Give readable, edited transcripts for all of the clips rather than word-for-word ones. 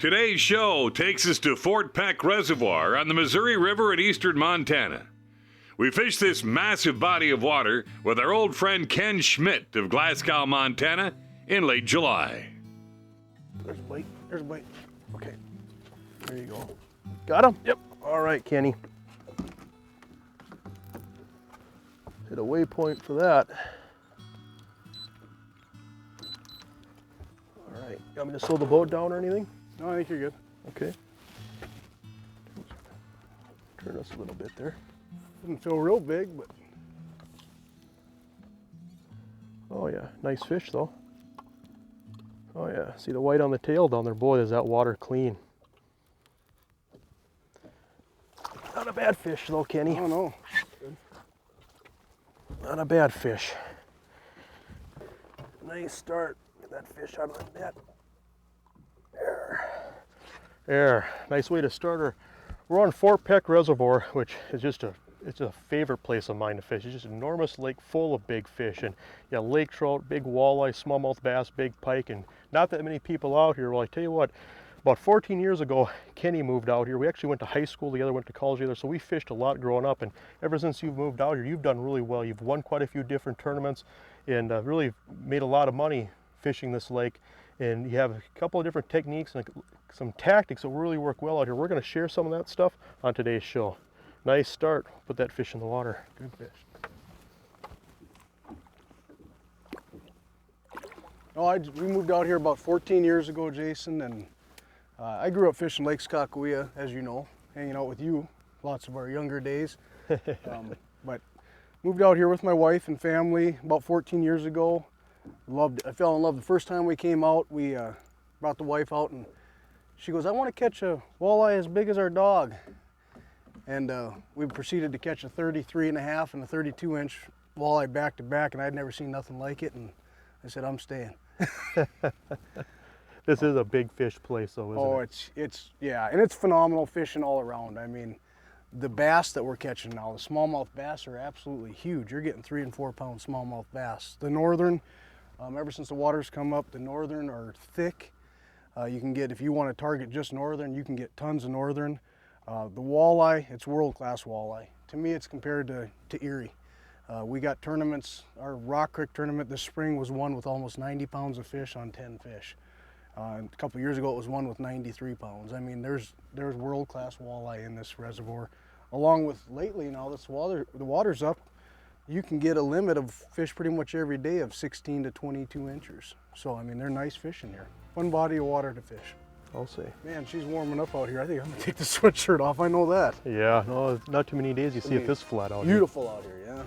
Today's show takes us to Fort Peck Reservoir on the Missouri River in eastern Montana. We fish this massive body of water with our old friend Ken Schmidt of Glasgow, Montana in late July. There's a bite. There's a bite. Okay. There you go. Got him? Yep. All right, Kenny. Hit a waypoint for that. All right. You want me to slow the boat down or anything? No, I think you're good. Okay. Turn us a little bit there. Doesn't feel real big, but Oh yeah, nice fish though. Oh yeah, see the white on the tail down there? Boy, is that water clean. Not a bad fish though, Kenny. oh no. Not a bad fish. Nice start. Get that fish out of the net. There. Nice way to start her. We're on Fort Peck Reservoir, which is just it's a favorite place of mine to fish. It's just an enormous lake full of big fish, and yeah, lake trout, big walleye, smallmouth bass, big pike, and not that many people out here. Well, I tell you what, about 14 years ago, Kenny moved out here. We actually went to high school together, went to college together, so we fished a lot growing up, and ever since you've moved out here, you've done really well. You've won quite a few different tournaments, and really made a lot of money fishing this lake, and you have a couple of different techniques and some tactics that really work well out here. We're going to share some of that stuff on today's show. Nice start. Put that fish in the water. Good fish. Oh, we moved out here about 14 years ago, Jason, and I grew up fishing Lake Skakawea, as you know, hanging out with you lots of our younger days. But moved out here with my wife and family about 14 years ago. Loved it. I fell in love the first time we came out. We brought the wife out, and she goes, "I want to catch a walleye as big as our dog." And we proceeded to catch a 33.5 and a 32-inch walleye back to back, and I'd never seen nothing like it. And I said, "I'm staying." This is a big fish place, though, isn't it? Oh, it's yeah, and it's phenomenal fishing all around. I mean, the bass that we're catching now, the smallmouth bass are absolutely huge. You're getting 3 and 4 pound smallmouth bass. The northern, ever since the water's come up, the northern are thick. You can get, if you want to target just northern, you can get tons of northern. The walleye, it's world-class walleye. To me, it's compared to Erie. We got tournaments. Our Rock Creek tournament this spring was won with almost 90 pounds of fish on 10 fish. And a couple years ago, it was won with 93 pounds. I mean, there's world-class walleye in this reservoir. Along with lately now, the water's up. You can get a limit of fish pretty much every day of 16 to 22 inches. So, I mean, they're nice fish in here. Fun body of water to fish. I'll say. Man, she's warming up out here. I think I'm gonna take the sweatshirt off. I know that. Yeah, no, not too many days you see it this flat out here. Beautiful out here, yeah.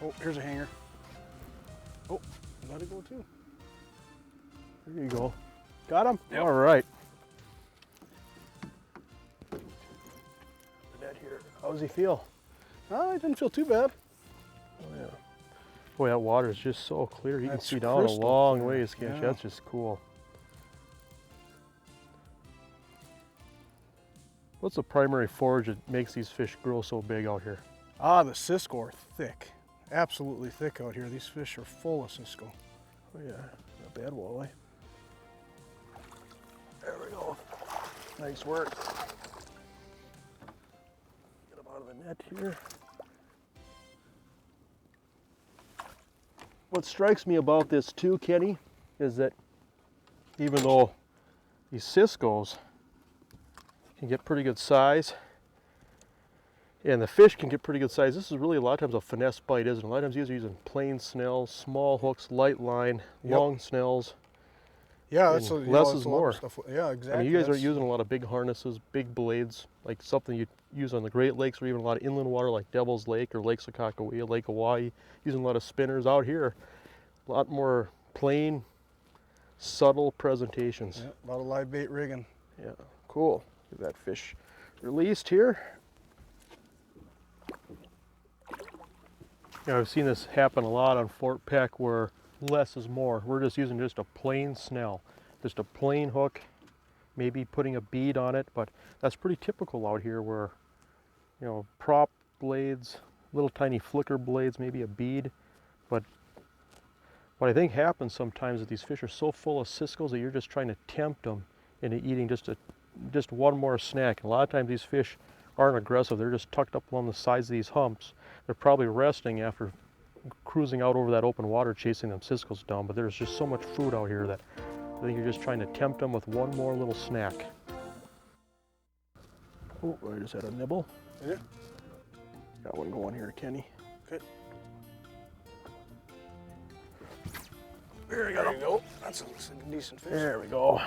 Oh, here's a hanger. Oh, let it go too. There you go. Got him? Yep. All right. That here. How does he feel? Oh, it didn't feel too bad. Oh yeah. Boy, that water is just so clear. You can see down a crystal long clear. ways, can't you? Yeah. That's just cool. What's the primary forage that makes these fish grow so big out here? Ah, the Cisco are thick. Absolutely thick out here. These fish are full of Cisco. Oh yeah, not bad walleye. There we go. Nice work. Get them out of the net here. What strikes me about this too, Kenny, is that even though these Ciscos can get pretty good size, and the fish can get pretty good size, this is really a lot of times a finesse bite, isn't it? A lot of times you're using plain snells, small hooks, light line, long snells. Yeah, that's less is more. Stuff. Yeah, exactly. I mean, you guys aren't using a lot of big harnesses, big blades, like something you use on the Great Lakes or even a lot of inland water like Devil's Lake or Lake Sakakawea, Lake Hawaii, using a lot of spinners. Out here, a lot more plain, subtle presentations. Yeah, a lot of live bait rigging. Yeah, cool. Get that fish released here. Yeah, I've seen this happen a lot on Fort Peck where less is more. We're just using just a plain snell, just a plain hook, maybe putting a bead on it, but that's pretty typical out here where, you know, prop blades, little tiny flicker blades, maybe a bead, but What I think happens sometimes is these fish are so full of ciscles that you're just trying to tempt them into eating just one more snack. And a lot of times these fish aren't aggressive. They're just tucked up along the sides of these humps. They're probably resting after cruising out over that open water chasing them ciscles down, but there's just so much food out here that I think you're just trying to tempt them with one more little snack. Oh, I just had a nibble. Yeah. Got one going here, Kenny. Okay. There we There you go. That's a decent fish. There we go.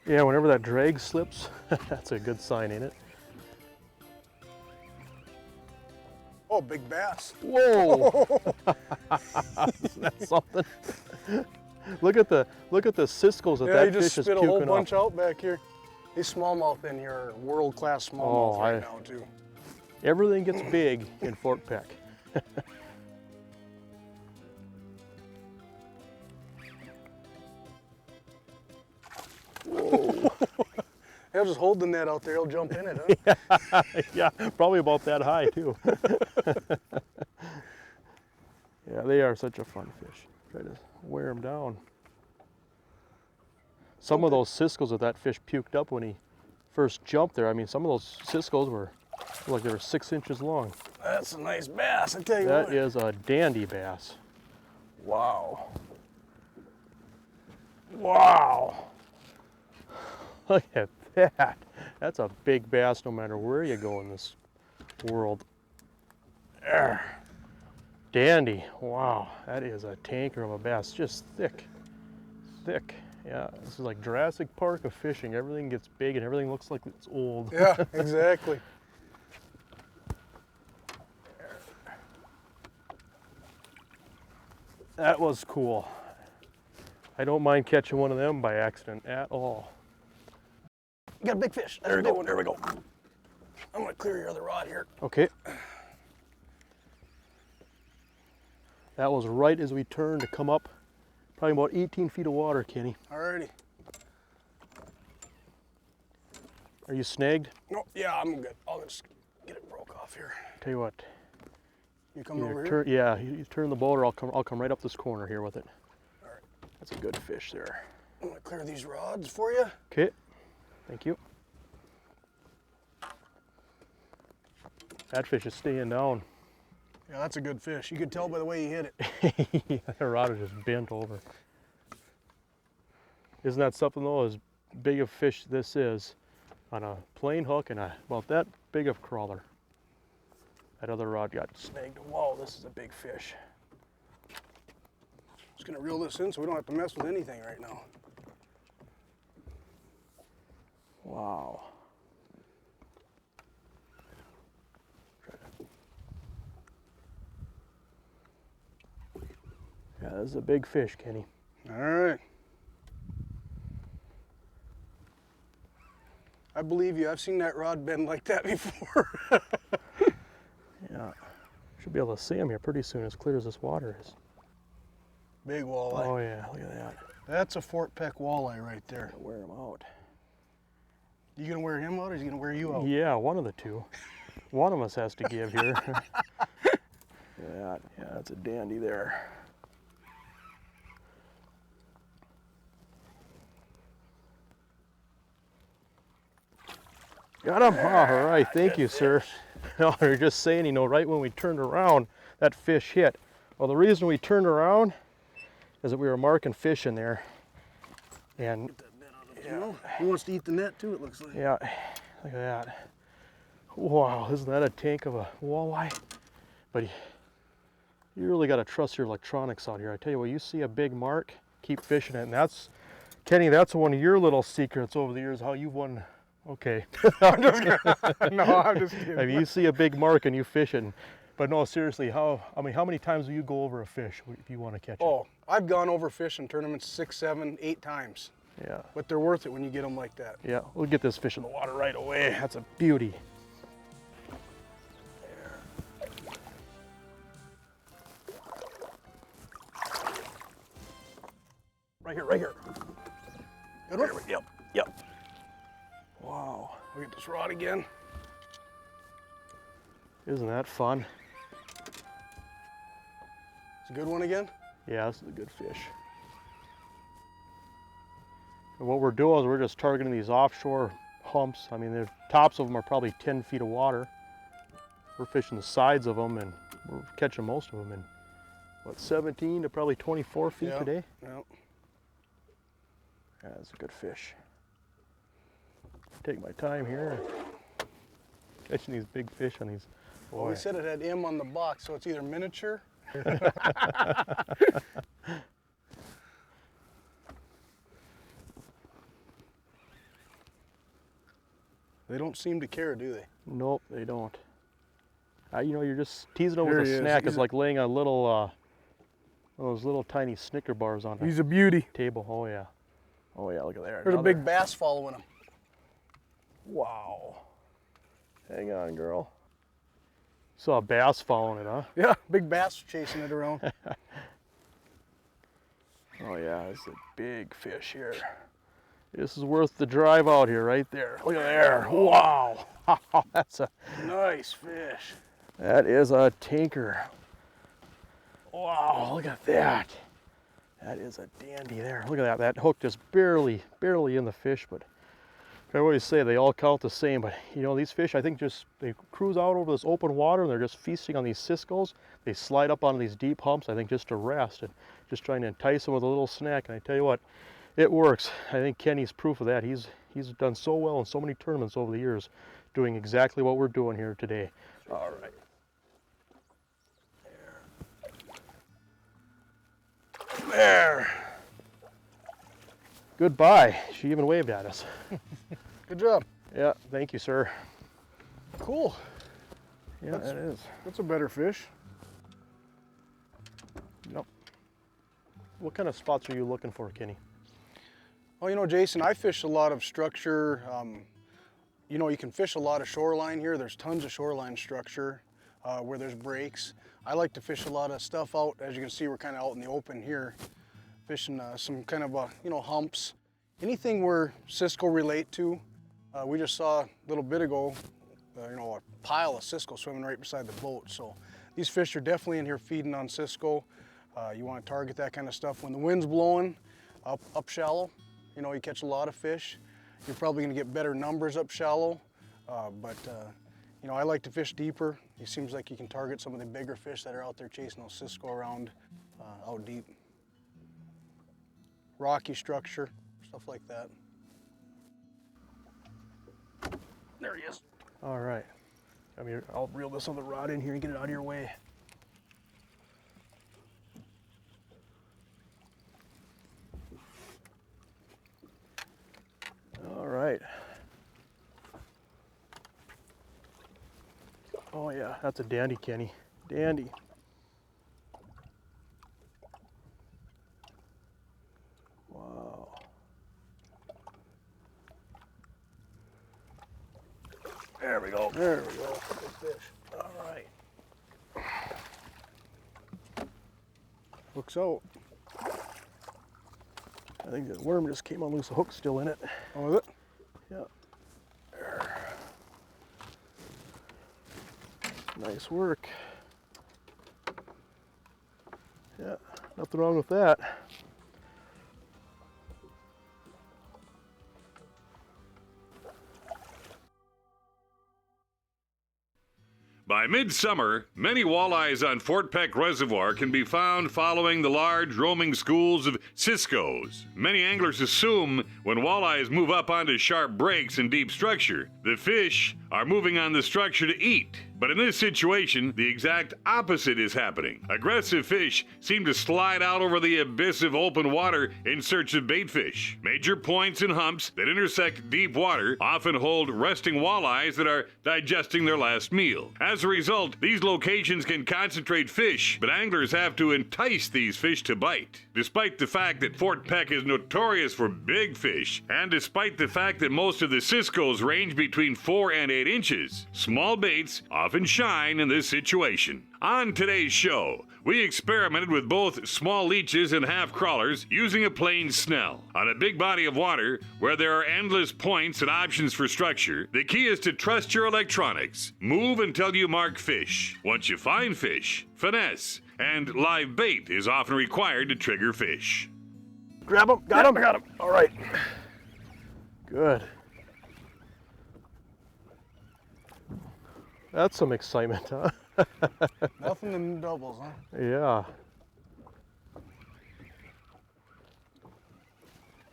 Yeah, whenever that drag slips, that's a good sign, ain't it? Oh, big bass. Whoa! Isn't that something? Look at the ciscles that Yeah, that you just fish is spit a puking whole bunch up. out back here. These smallmouth in here are world-class smallmouth right now too. Everything gets big in Fort Peck. Whoa. I'll just hold the net out there, he'll jump in it, huh? Yeah, probably about that high too. Yeah, they are such a fun fish. Try to wear them down. Some of those ciscles that that fish puked up when he first jumped there, I mean, some of those ciscles were like they were 6 inches long. That's a nice bass, I tell you That what. is a dandy bass. Wow. Wow. Look at that. That's a big bass no matter where you go in this world. There. Dandy. Wow. That is a tanker of a bass. Just thick. Thick. Yeah. This is like Jurassic Park of fishing. Everything gets big and everything looks like it's old. Yeah, exactly. That was cool. I don't mind catching one of them by accident at all. You got a big fish. There we go. There we go. I'm gonna clear your other rod here. Okay. That was right as we turned to come up, probably about 18 feet of water, Kenny. Alrighty. Are you snagged? No, yeah, I'm good. I'll just get it broke off here. Tell you what, You coming either over here? turn, yeah, you turn the boat or I'll come right up this corner here with it. All right. That's a good fish there. I'm gonna clear these rods for you. Okay, thank you. That fish is staying down. Yeah, that's a good fish. You could tell by the way he hit it. Yeah, that rod is just bent over. Isn't that something though, as big a fish this is, on a plain hook and about that big of crawler. That other rod got snagged. Whoa, this is a big fish. Just gonna reel this in so we don't have to mess with anything right now. Wow. Yeah, this is a big fish, Kenny. All right. I believe you. I've seen that rod bend like that before. Yeah. Should be able to see him here pretty soon, as clear as this water is. Big walleye. Oh yeah, look at that. That's a Fort Peck walleye right there. Wear him out. You gonna wear him out or is he gonna wear you out? Yeah, one of the two. One of us has to give here. Yeah, that's a dandy there. Got him? All right, thank you, sir. No, you're just saying, you know, right when we turned around, that fish hit. Well, the reason we turned around is that we were marking fish in there. And Yeah. He wants to eat the net too, it looks like. yeah, look at that. Wow, isn't that a tank of a walleye? But you really got to trust your electronics out here. I tell you what, you see a big mark, keep fishing it. And that's, Kenny, that's one of your little secrets over the years, how you've won. Okay. I'm just kidding. No, I'm just kidding. I mean, you see a big mark and you fish it. But no, seriously, how many times do you go over a fish if you want to catch it? Oh, I've gone over fish in tournaments 6, 7, 8 times. Yeah. But they're worth it when you get them like that. Yeah, we'll get this fish in the water right away. That's a beauty. Right here, right here. Good one? Yep. Wow. I'll get this rod again. Isn't that fun? It's a Good one again? Yeah, this is a good fish. And what we're doing is we're just targeting these offshore humps. I mean, the tops of them are probably 10 feet of water. We're fishing the sides of them, and we're catching most of them in, what, 17 to probably 24 feet Yep, today? yep. Yeah, that's a good fish. Take my time here. Catching these big fish on these. Well, we said it had M on the box, so it's either miniature. They don't seem to care, do they? Nope, they don't. You know, you're just teasing them There with he a is. snack. He's It's a- like laying a little, those little tiny Snicker bars on He's the a beauty. table. Oh yeah. Oh yeah, look at there. There's a Another. big bass following him. Wow. Hang on, girl. Saw a bass following it, huh? Yeah, big bass chasing it around. Oh yeah, this is a big fish here. This is worth the drive out here, right there. Look at there. Wow. That's a. Nice fish. That is a tinker. Wow, look at that. That is a dandy there. Look at that. That hook just barely in the fish, but I always say they all count the same, but you know, these fish, I think they cruise out over this open water and they're just feasting on these ciscos. They slide up on these deep humps, I think, just to rest and just trying to entice them with a little snack. And I tell you what, it works. I think Kenny's proof of that. He's done so well in so many tournaments over the years, doing exactly what we're doing here today. All right. There. Goodbye. She even waved at us. Good job. Yeah, thank you, sir. Cool. Yeah, that is. That's a better fish. Yep. What kind of spots are you looking for, Kenny? Oh, you know, Jason, I fish a lot of structure. You know, you can fish a lot of shoreline here. There's tons of shoreline structure where there's breaks. I like to fish a lot of stuff out. As you can see, we're kind of out in the open here, fishing some kind of, you know, humps. Anything where Cisco relate to. We just saw a little bit ago, you know, a pile of Cisco swimming right beside the boat. So these fish are definitely in here feeding on Cisco. You want to target that kind of stuff. When the wind's blowing up shallow, you know, you catch a lot of fish. You're probably going to get better numbers up shallow, but you know, I like to fish deeper. It seems like you can target some of the bigger fish that are out there chasing those Cisco around out deep. Rocky structure, stuff like that. There he is. All right. I mean, I'll reel this other rod in here and get it out of your way. All right. Oh yeah, that's a dandy, Kenny. Dandy. Wow. There we go. There we go. Good fish. All right. Looks out. I think the worm just came unloose. The hook's still in it. Oh, is it? Yeah. There. Nice work. Yeah, nothing wrong with that. By midsummer, many walleyes on Fort Peck Reservoir can be found following the large roaming schools of ciscos. Many anglers assume when walleyes move up onto sharp breaks in deep structure, the fish are moving on the structure to eat. But in this situation, the exact opposite is happening. Aggressive fish seem to slide out over the abyss of open water in search of bait fish. Major points and humps that intersect deep water often hold resting walleyes that are digesting their last meal. As a result, these locations can concentrate fish, but anglers have to entice these fish to bite. Despite the fact that Fort Peck is notorious for big fish, and despite the fact that most of the ciscos range between 4 and 8 inches, small baits often shine in this situation. On today's show, we experimented with both small leeches and half crawlers using a plain snell. On a big body of water where there are endless points and options for structure, the key is to trust your electronics. Move until you mark fish. Once you find fish, finesse and live bait is often required to trigger fish. Grab him. Got him. Got him. All right. Good. That's some excitement, huh? Nothing in doubles, huh? Yeah.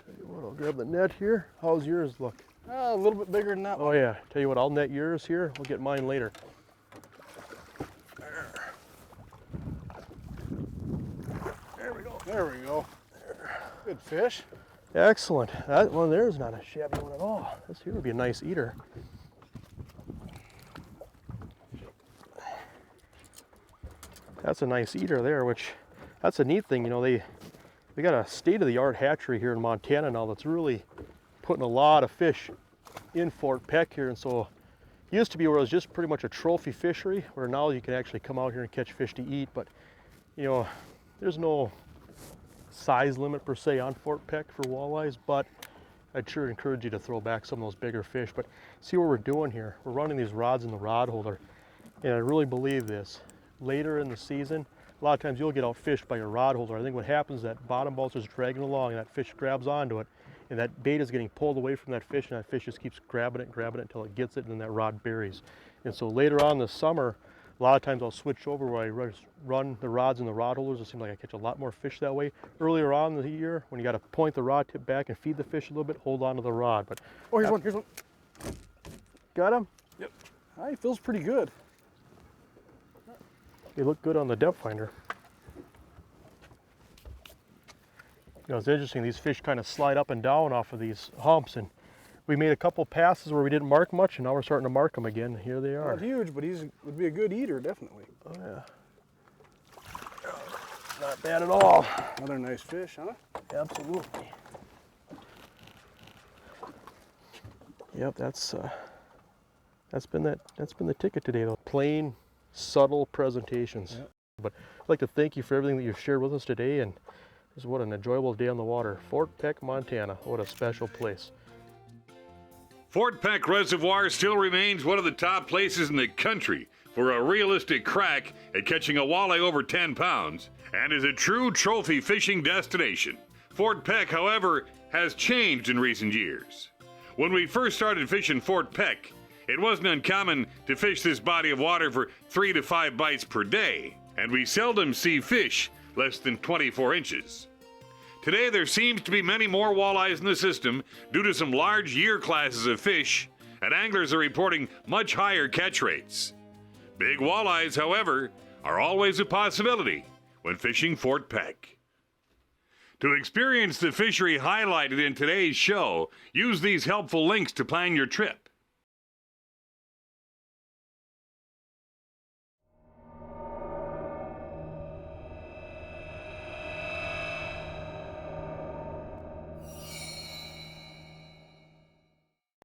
Tell you what, I'll grab the net here. How's yours look? A little bit bigger than that Oh one. yeah. Tell you what, I'll net yours here. We'll get mine later. There we go. There we go. Good fish. Excellent. That one there's not a shabby one at all. This here would be a nice eater. That's a nice eater there, which that's a neat thing. You know, they got a state-of-the-art hatchery here in Montana now that's really putting a lot of fish in Fort Peck here. And so it used to be where it was just pretty much a trophy fishery, where now you can actually come out here and catch fish to eat. But you know, there's no size limit per se on Fort Peck for walleyes, but I'd sure encourage you to throw back some of those bigger fish. But see what we're doing here. We're running these rods in the rod holder, and I really believe this. Later in the season, a lot of times you'll get outfished by your rod holder. I think what happens is that bottom bouncer is dragging along and that fish grabs onto it, and that bait is getting pulled away from that fish, and that fish just keeps grabbing it until it gets it, and then that rod buries. And so later on this summer, a lot of times I'll switch over where I run the rods in the rod holders. It seems like I catch a lot more fish that way. Earlier on in the year, when you got to point the rod tip back and feed the fish a little bit, hold on to the rod. But Oh, here's one. Here's one. got him. Yep. He feels pretty good. They look good on the depth finder. You know, it's interesting, these fish kind of slide up and down off of these humps, and we made a couple passes where we didn't mark much, and now we're starting to mark them again. Here they are. Not huge, but would be a good eater, definitely. Oh yeah. Not bad at all. Another nice fish, huh? Absolutely. Yep, that's been the ticket today though. Plain, subtle presentations. Yep. But I'd like to thank you for everything that you've shared with us today, and just what an enjoyable day on the water. Fort Peck, Montana. What a special place. Fort Peck Reservoir still remains one of the top places in the country for a realistic crack at catching a walleye over 10 pounds and is a true trophy fishing destination. Fort Peck, however, has changed in recent years. When we first started fishing Fort Peck, it wasn't uncommon to fish this body of water for 3 to 5 bites per day, and we seldom see fish less than 24 inches. Today, there seems to be many more walleyes in the system due to some large year classes of fish, and anglers are reporting much higher catch rates. Big walleyes, however, are always a possibility when fishing Fort Peck. To experience the fishery highlighted in today's show, use these helpful links to plan your trip.